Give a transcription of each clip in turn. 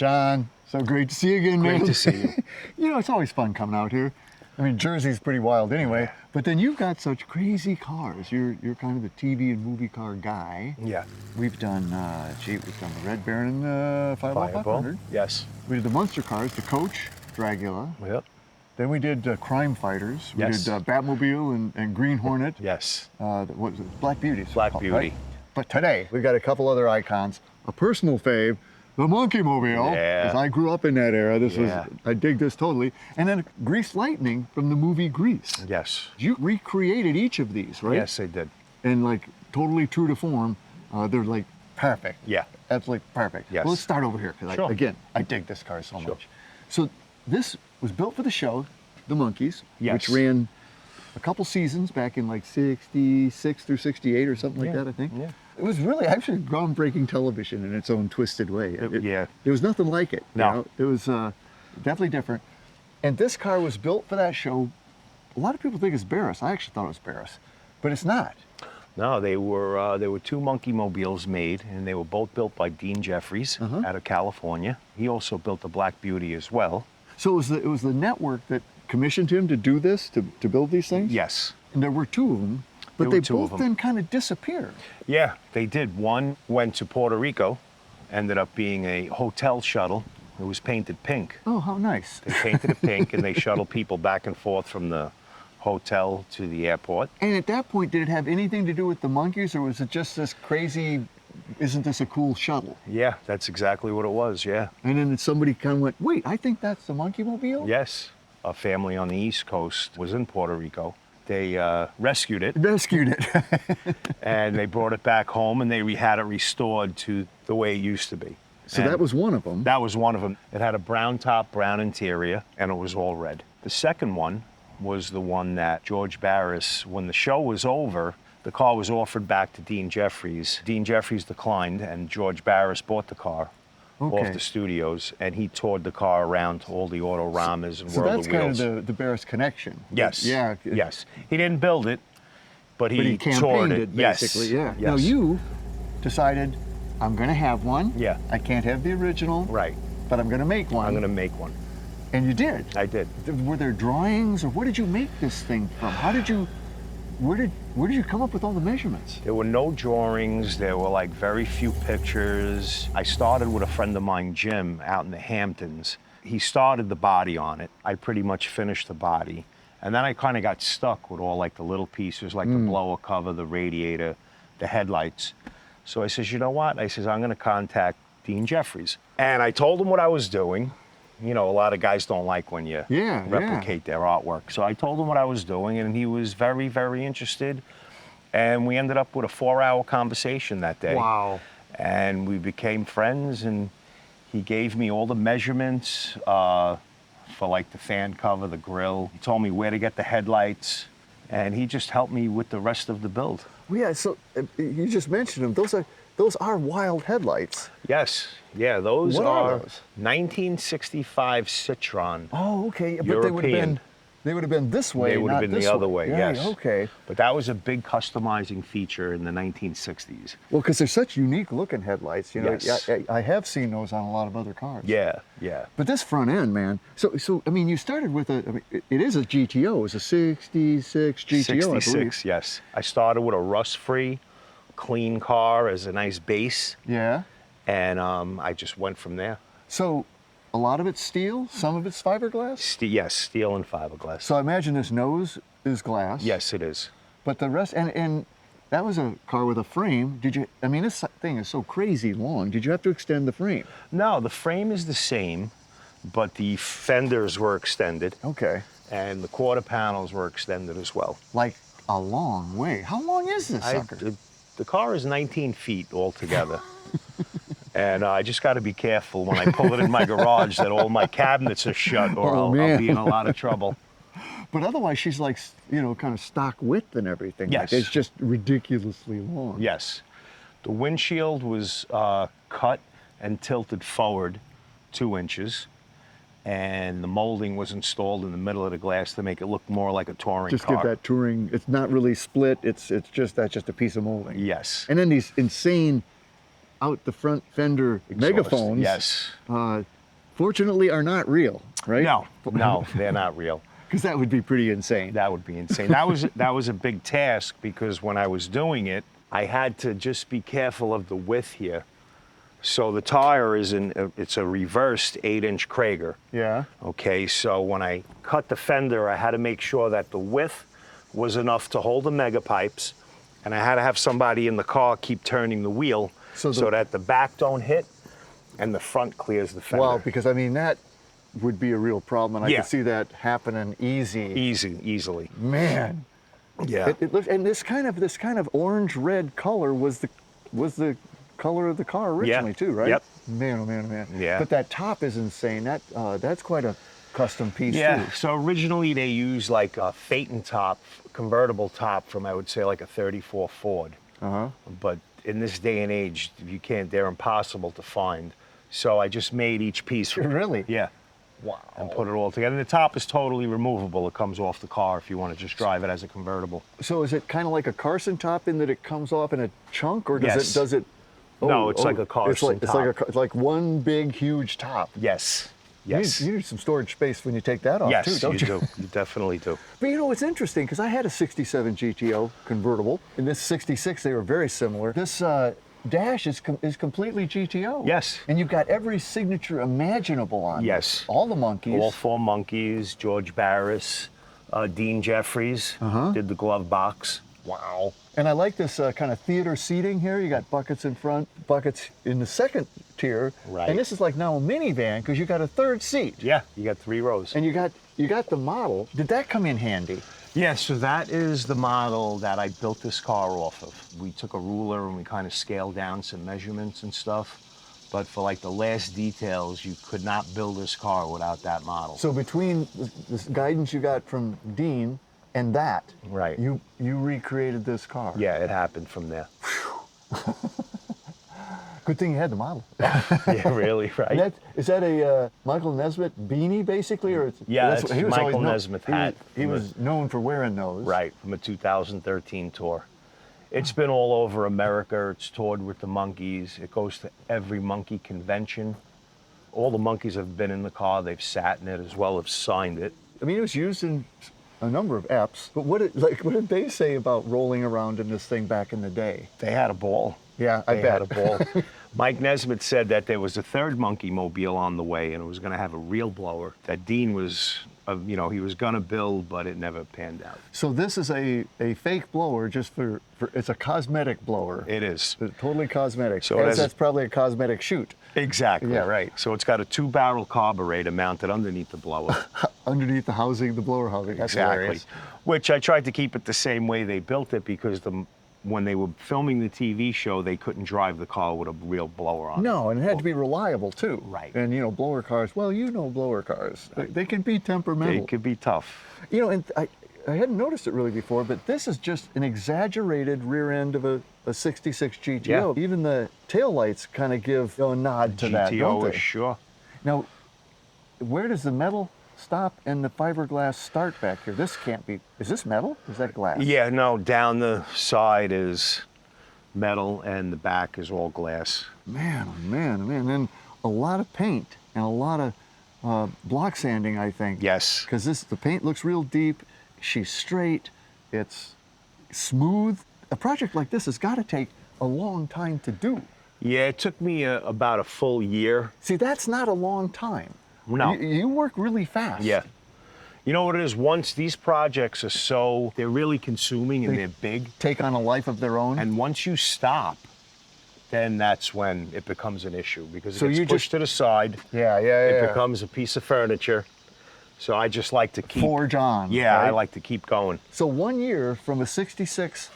John, so great to see you again, man. Great to see you. You know, it's always fun coming out here. I mean, Jersey's pretty wild anyway, but then you've got such crazy cars. You're kind of the TV and movie car guy. Yeah. We've done, we've done the Red Baron and Fireball 500. Yes. We did the monster cars, the Coach, Dragula. Yep. Then we did Crime Fighters. We Yes. did Batmobile and Green Hornet. Yes. What was it? Black Beauty. Black Beauty. Right? But today, we've got a couple other icons. A personal fave, the MonkeeMobile. Yeah. Because I grew up in that era. I dig this totally. And then Grease Lightning from the movie Grease. Yes. You recreated each of these, right? Yes, they did. And like totally true to form, they're like perfect. Yeah. Absolutely perfect. Yes. Well, let's start over here, because Sure. I dig this car so Sure. much. So this was built for the show, The Monkees, Yes. which ran a couple seasons back in like 66 through 68 or something like that, I think. Yeah. It was really actually groundbreaking television in its own twisted way. Yeah. There was nothing like it. No. You know? It was definitely different. And this car was built for that show. A lot of people think it's Barris. I actually thought it was Barris, but it's not. No, there were two MonkeeMobiles made, and they were both built by Dean Jeffries out of California. He also built the Black Beauty as well. So it was the network that commissioned him to do this, to build these things? Yes. And there were two of them, but There they were two of both them. then kind of disappeared. Yeah, they did. One went to Puerto Rico, ended up being a hotel shuttle. It was painted pink. Oh, how nice. They painted it pink, and they shuttled people back and forth from the hotel to the airport. And at that point, did it have anything to do with the Monkees, or was it just this crazy, isn't this a cool shuttle? Yeah, that's exactly what it was, yeah. And then somebody kind of went, wait, I think that's the MonkeeMobile? Yes, a family on the East Coast was in Puerto Rico. They rescued it, Rescued it. and they brought it back home, and they had it restored to the way it used to be. So And that was one of them. That was one of them. It had a brown top, brown interior, and it was all red. The second one was the one that George Barris, when the show was over, the car was offered back to Dean Jeffries. Dean Jeffries declined, and George Barris bought the car off the studios, and he toured the car around to all the Autoramas and So World that's of Wheels. kind of the Barris connection. Yes. Yeah. Yes. He didn't build it, but But he toured campaigned it. it, basically, Yes. yeah. Now Yes. you decided, I'm going to have one. Yeah. I can't have the original. Right. But I'm going to make one. I'm going to make one. And you did. I did. Were there drawings, or where did you make this thing from? Where did you come up with all the measurements? There were no drawings. There were like very few pictures. I started with a friend of mine, Jim, out in the Hamptons. He started the body on it. I pretty much finished the body. And then I kind of got stuck with all like the little pieces, like the blower cover, the radiator, the headlights. So I says, you know what? I says, I'm going to contact Dean Jeffries. And I told him what I was doing. You know, a lot of guys don't like when you replicate their artwork. So I told him what I was doing, and he was very, very interested. And we ended up with a 4-hour conversation that day. Wow. And we became friends, and he gave me all the measurements for like the fan cover, the grill. He told me where to get the headlights, and he just helped me with the rest of the build. Well, yeah, so you just mentioned them. Those are wild headlights. Yes, yeah, those What are those? 1965 Citroen. Oh, okay. But European. they would have been this way. They would have not been this the other way, Yeah, yes. Okay. But that was a big customizing feature in the 1960s. Well, because they're such unique looking headlights. You know, Yes. I have seen those on a lot of other cars. Yeah, yeah. But this front end, man. So I mean, you started with it is a GTO. It's a 66 GTO, I believe. 66, yes. I started with a rust-free, clean car as a nice base, Yeah. and I just went from there. So a lot of it's steel, some of it's fiberglass. Yes, steel and fiberglass. So I imagine this nose is glass. Yes, it is. But the rest, and that was a car with a frame. Did you? I mean, this thing is so crazy long. Did you have to extend the frame? No, the frame is the same, but the fenders were extended, Okay. and the quarter panels were extended as well. Like a long way. How long is this sucker? The car is 19 feet altogether. And I just got to be careful when I pull it in my garage that all my cabinets are shut, or I'll be in a lot of trouble. But otherwise, she's like, you know, kind of stock width and everything. Yes. Like, it's just ridiculously long. Yes. The windshield was cut and tilted forward 2 inches, and the molding was installed in the middle of the glass to make it look more like a touring Just car. give that touring. It's not really split. It's just that's just a piece of molding. Yes. And then these insane out the front fender megaphones. Yes. Fortunately, are not real, right? No, they're not real. Because that would be pretty insane. That would be insane. That was a big task because when I was doing it, I had to just be careful of the width here. So the tire is it's a reversed 8-inch Krager. Yeah. Okay, so when I cut the fender, I had to make sure that the width was enough to hold the mega pipes, and I had to have somebody in the car keep turning the wheel so that the back don't hit and the front clears the fender. Well, because I mean that would be a real problem, and I Yeah. could see that happening Easily. Man. Yeah. It looks, and this kind of orange red color was the color of the car originally too, right? Yep. Man, oh man, oh man. Yeah. But that top is insane. That's quite a custom piece Yeah. too. So originally they used like a Phaeton top, convertible top from I would say like a 34 Ford. But in this day and age, they're impossible to find. So I just made each piece. Really? Yeah. Wow. And put it all together. And the top is totally removable. It comes off the car if you want to just drive it as a convertible. So is it kind of like a Carson top in that it comes off in a chunk, or Yes. does it? No, it's like a Carson top. It's like one big huge top. Yes. You Yes. need some storage space when you take that off Yes, too, don't you you? do. You definitely do. But you know, it's interesting because I had a 67 GTO convertible. In this 66, they were very similar. This dash is completely GTO. Yes. And you've got every signature imaginable on it. Yes. All the Monkees. All 4 Monkees, George Barris, Dean Jeffries did the glove box. Wow. And I like this kind of theater seating here. You got buckets in front, buckets in the second tier. Right. And this is like now a minivan because you got a third seat. Yeah, you got 3 rows. And you got the model. Did that come in handy? Yeah, so that is the model that I built this car off of. We took a ruler and we kind of scaled down some measurements and stuff. But for like the last details, you could not build this car without that model. So between the guidance you got from Dean and that, Right. you recreated this car. Yeah, it happened from there. Good thing you had the model. Yeah, really, right? Is that a Michael Nesmith beanie, basically, or Yeah, that's it's what- he was Michael always known- Nesmith hat. He was known for wearing those. Right, from a 2013 tour. It's been all over America. It's toured with the Monkees. It goes to every Monkee convention. All the Monkees have been in the car. They've sat in it as well as signed it. I mean, it was used in a number of apps. But what did they say about rolling around in this thing back in the day? They had a ball. Yeah, I They bet. had a ball. Mike Nesmith said that there was a third MonkeeMobile on the way, and it was going to have a real blower that Dean was, he was going to build, but it never panned out. So this is a fake blower just for it's a cosmetic blower. It is. It's totally cosmetic. So That's probably a cosmetic shoot. Exactly. Yeah, right. So it's got a 2-barrel carburetor mounted underneath the blower. Underneath the housing, the blower housing. That's Exactly. hilarious. Which I tried to keep it the same way they built it because when they were filming the TV show, they couldn't drive the car with a real blower on it. No, and it had to be reliable too. Right. And blower cars, well, blower cars. They can be temperamental. It could be tough. And I hadn't noticed it really before, but this is just an exaggerated rear end of a 66 GTO. Yeah. Even the taillights kind of give a nod to that, don't GTO they? is sure. Now, where does the metal stop and the fiberglass start back here? This can't be, is this metal? Is that glass? Yeah, no, down the side is metal and the back is all glass. Man, oh man, oh man. And then a lot of paint and a lot of block sanding, I think. Yes. Because the paint looks real deep. She's straight. It's smooth. A project like this has got to take a long time to do. Yeah, it took me about a full year. See, that's not a long time. No. You work really fast. Yeah. You know what it is? Once these projects are they're really consuming and they're big. Take on a life of their own. And once you stop, then that's when it becomes an issue because So it you gets pushed to the side. yeah. It becomes a piece of furniture. So I just like to keep... Forge on. Yeah, right? I like to keep going. So 1 year from a 66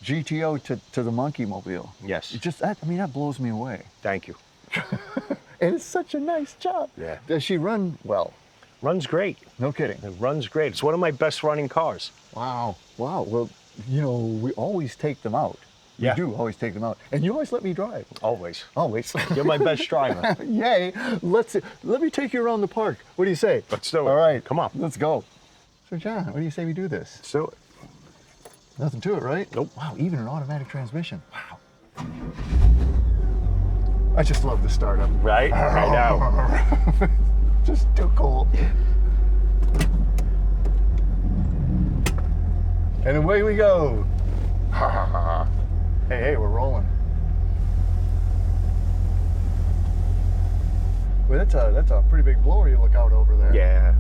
GTO to the MonkeeMobile. Yes. That blows me away. Thank you. And it's such a nice job. Yeah. Does she run well? Runs great. No kidding. It runs great. It's one of my best running cars. Wow. Wow. Well, we always take them out. Yeah. We do always take them out. And you always let me drive. Always. Always. You're my best driver. Yay. Let me take you around the park. What do you say? Let's do it. All right. Come on. Let's go. So John, what do you say we do this? Let's do it. Nothing to it, right? Nope. Wow, even an automatic transmission. Wow. I just love the startup. Right? I know. Just too cool. And away we go. Hey, we're rolling. Well, that's a pretty big blower you look out over there. Yeah.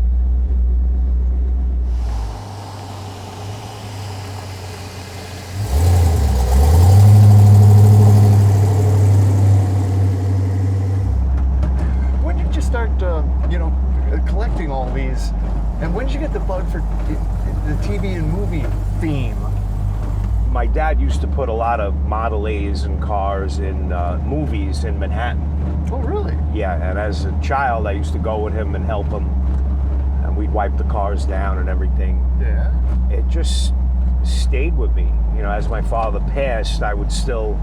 When did you start, collecting all these? And when did you get the bug for the TV and movie theme? My dad used to put a lot of Model A's and cars in movies in Manhattan. Oh, really? Yeah, and as a child, I used to go with him and help him, and we'd wipe the cars down and everything. Yeah. It just stayed with me. As my father passed, I would still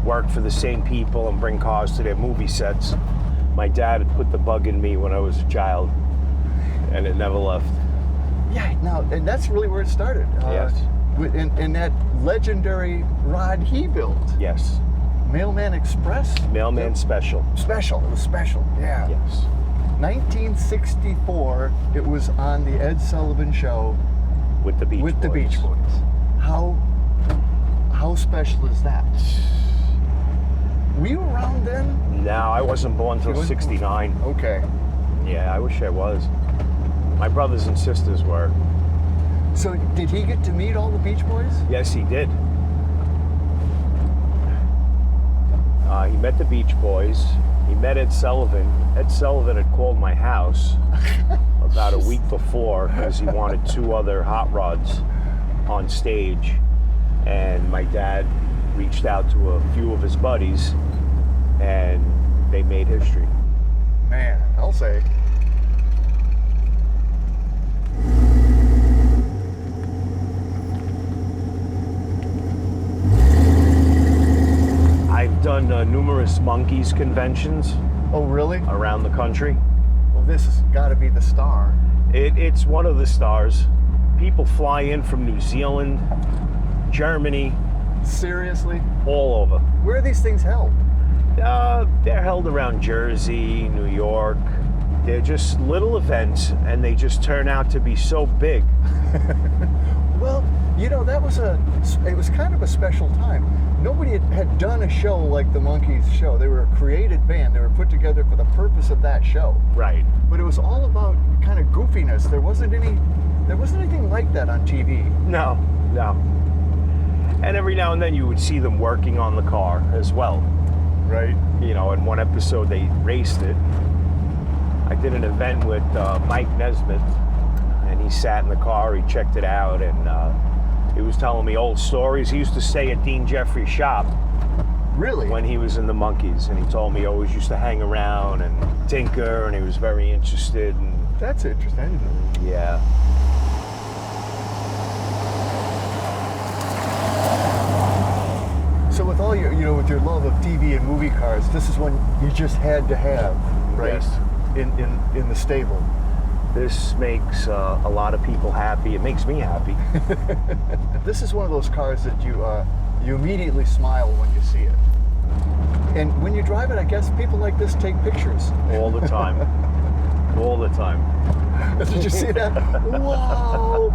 work for the same people and bring cars to their movie sets. My dad had put the bug in me when I was a child, and it never left. Yeah, no, and that's really where it started. Yes. In that legendary rod he built. Yes. Mailman Express? Mailman Special. Special. It was special. Yeah. Yes. 1964, it was on the Ed Sullivan Show With the Beach Boys. with the Beach Boys. How special is that? Were you around then? No, I wasn't born till You weren't- 69. Okay. Yeah, I wish I was. My brothers and sisters were. So did he get to meet all the Beach Boys? Yes, he did. He met the Beach Boys. He met Ed Sullivan. Ed Sullivan had called my house about a week before because he wanted 2 other hot rods on stage. And my dad reached out to a few of his buddies, and they made history. Man, I'll say. I've done numerous Monkees conventions Oh, really? around the country. Well, this has got to be the star. It's one of the stars. People fly in from New Zealand, Germany, Seriously? all over. Where are these things held? They're held around Jersey, New York. They're just little events, and they just turn out to be so big. Well, that was it was kind of a special time. Nobody had done a show like the Monkees show. They were a created band. They were put together for the purpose of that show. Right. But it was all about kind of goofiness. There wasn't anything like that on TV. No. And every now and then you would see them working on the car as well. Right. In one episode they raced it. I did an event with Mike Nesmith, and he sat in the car, he checked it out, and he was telling me old stories. He used to stay at Dean Jeffries' shop Really? when he was in the Monkees, and he told me he always used to hang around and tinker, and he was very interested. And That's interesting. I didn't know. yeah. So with all your, with your love of TV and movie cars, this is one you just had to have, right? Yes. In the stable. This makes a lot of people happy. It makes me happy. This is one of those cars that you immediately smile when you see it. And when you drive it, I guess people like this take pictures. All the time. All the time. Did you see that? Wow!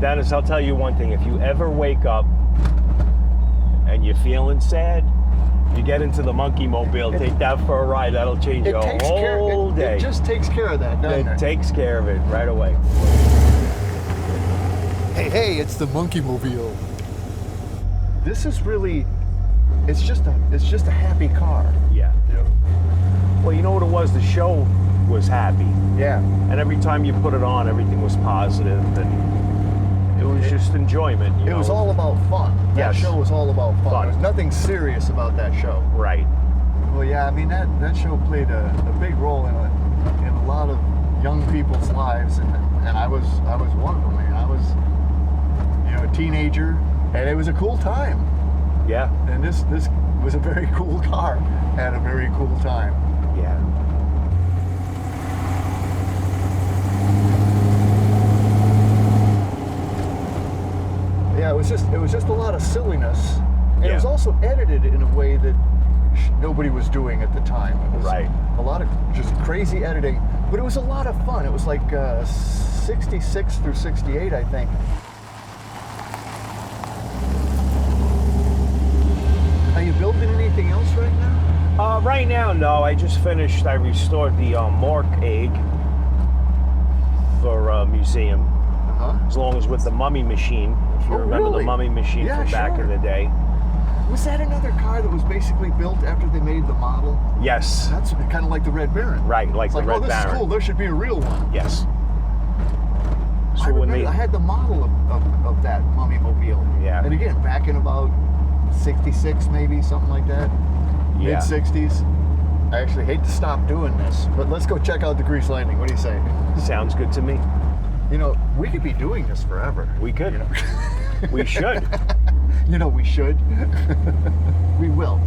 Dennis, I'll tell you one thing. If you ever wake up and you're feeling sad, you get into the MonkeeMobile, take that for a ride. That'll change your whole day. It just takes care of that, doesn't it? It takes care of it right away. Hey, it's the MonkeeMobile. This is really, it's just a happy car. Yeah. Well, you know what it was? The show was happy. Yeah. And every time you put it on, everything was positive, and it was just enjoyment. It was all about fun. That Yes. show was all about fun. Fun. There was nothing serious about that show. Right. Well, yeah, I mean, that show played a big role in a lot of young people's lives, and I was one of them. I mean, I was, a teenager, and it was a cool time. Yeah. And this was a very cool car at a very cool time. Yeah. Yeah, it was just a lot of silliness And it was Yeah. also edited in a way that nobody was doing at the time. It was Right. a lot of just crazy editing, but it was a lot of fun. It was like 66 through 68, I think. Are you building anything else right now? Right now, no. I just finished. I restored the Mork egg for a museum. Uh-huh. As long as with the mummy machine, if you Oh, remember really? the mummy machine Yeah, from back sure. in the day. Was that another car that was basically built after they made the model? Yes. That's kind of like the Red Baron. Right, like It's the like, Red oh, this Baron. is cool. There should be a real one. Yes. I So when remember they, I had the model of that MonkeeMobile. Yeah. And again, back in about 66, maybe, something like that. Yeah. Mid-60s. I actually hate to stop doing this, but let's go check out the Grease Landing. What do you say? sounds good to me. You know, we could be doing this forever. We could. You know, We should. you know we should. We will.